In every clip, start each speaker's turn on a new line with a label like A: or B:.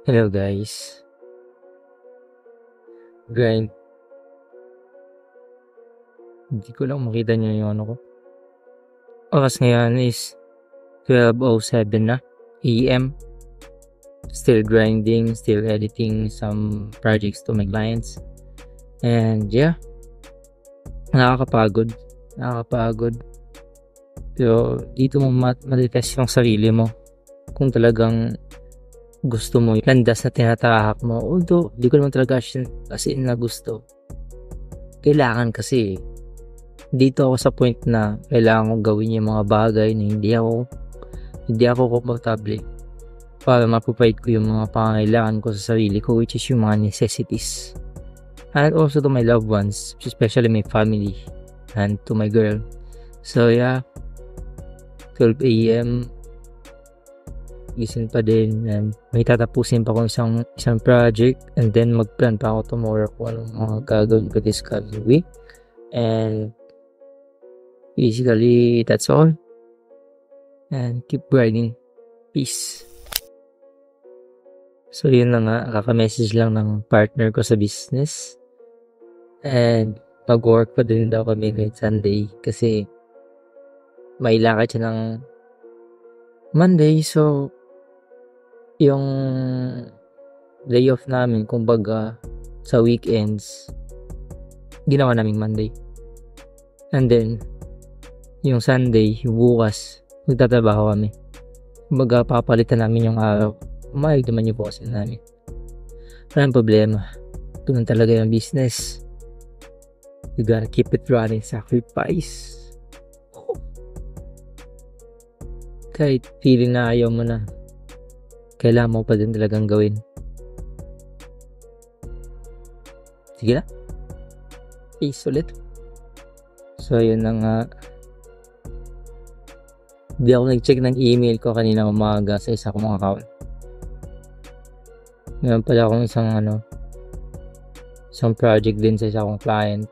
A: Hello guys. Grind. Hindi ko lang makita niyo yung ano ko. Oras ngayon is 12:07 na AM. Still grinding, still editing some projects to my clients. And yeah, nakakapagod. Pero dito mo matitest yung sarili mo. Kung talagang gusto mo yung landas na tinatahak mo. Although, di ko naman talaga as in na gusto. Kailangan kasi dito ako sa point na kailangan kong gawin yung mga bagay na hindi ako komportable para maprovide ko yung mga pangangailangan ko sa sarili ko, which is yung mga necessities, and also to my loved ones, especially my family and to my girl. So yeah, 12 AM gising pa din, and may tatapusin pa akong isang project, and then magplan pa ako tomorrow kung anong mga gagawin ko this coming week. And basically, that's all. And keep grinding. Peace. So, yun na nga. Kaka-message lang ng partner ko sa business. And mag-work pa din daw kami kahit Sunday. Kasi may lakad siya ng Monday. So, yung day off namin, kumbaga, sa weekends, ginawa naming Monday. And then, yung Sunday, yung bukas, magtatrabaho kami. Kumbaga, papalitan namin yung araw. Umayag naman yung boses namin. Walang problema. Ganun talaga yung business. You gotta keep it running, sacrifice. Kahit feeling na ayaw mo na, kailangan mo pa din talagang gawin. Sige na. Peace ulit. So, yun na nga. Di ako nag-check ng email ko kanina umaga sa isa kong account. Meron pala akong isang project din sa isa kong client.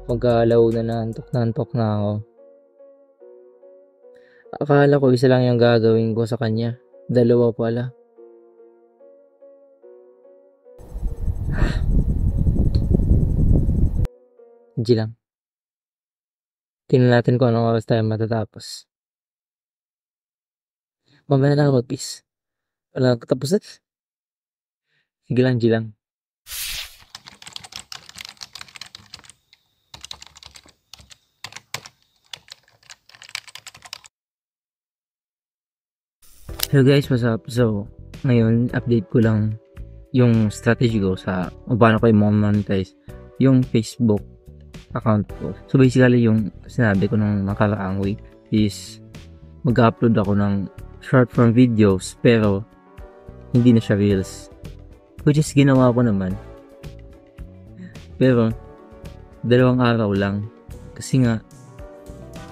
A: Mag-aalaw na antok na ako. Akala ko isa lang yung gagawin ko sa kanya. Dalawa pala. Hindi lang. Tingnan natin kung anong oras tayo matatapos. Mamaya na ako mag-peace. Wala katapusan. Sige lang, G lang. Hello guys, what's up? So, ngayon, update ko lang yung strategy ko sa paano ko i-monetize yung Facebook account ko. So, basically, yung sinabi ko nung nakaraang week is mag-upload ako ng short form videos, pero hindi na siya reels, which is ginawa ko naman, pero 2 araw lang kasi nga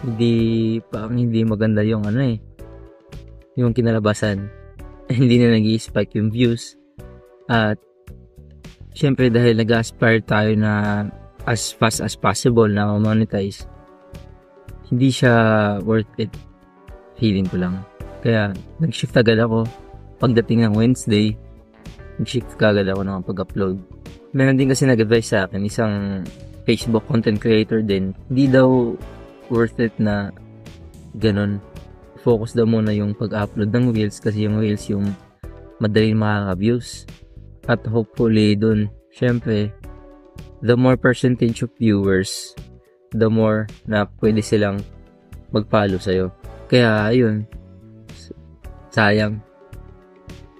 A: hindi maganda yung yung kinalabasan. Hindi na nag-i-spike yung views, at syempre dahil nag-aspire tayo na as fast as possible na monetize, hindi siya worth it, feeling ko lang. Kaya nag-shift agad ako. Pagdating ng Wednesday, nag-shift agad ako ng pag-upload. Meron din kasi nag-advise sa akin, isang Facebook content creator din, hindi daw worth it na ganun. Focus daw muna yung pag-upload ng reels, kasi yung reels yung madaling makaka-views. At hopefully dun, syempre, the more percentage of viewers, the more na pwede silang mag-follow sa'yo. Kaya ayun, sayang.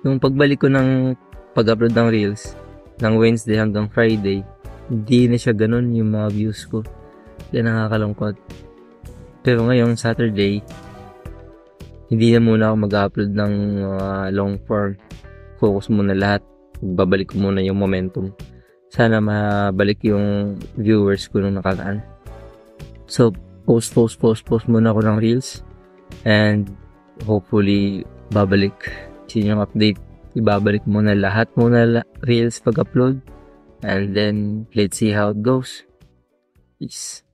A: Yung pagbalik ko ng pag-upload ng reels ng Wednesday hanggang Friday, hindi na siya ganun yung mga views ko. Kaya nakakalungkot. Pero ngayong Saturday, hindi na muna ako mag-upload ng long form. Focus muna lahat. Babalik ko muna yung momentum. Sana mabalik yung viewers ko nung nakaraan. So, post muna ako ng reels. And hopefully, babalik. Yun yung update. Ibabalik muna lahat reels pag-upload. And then, let's see how it goes. Peace.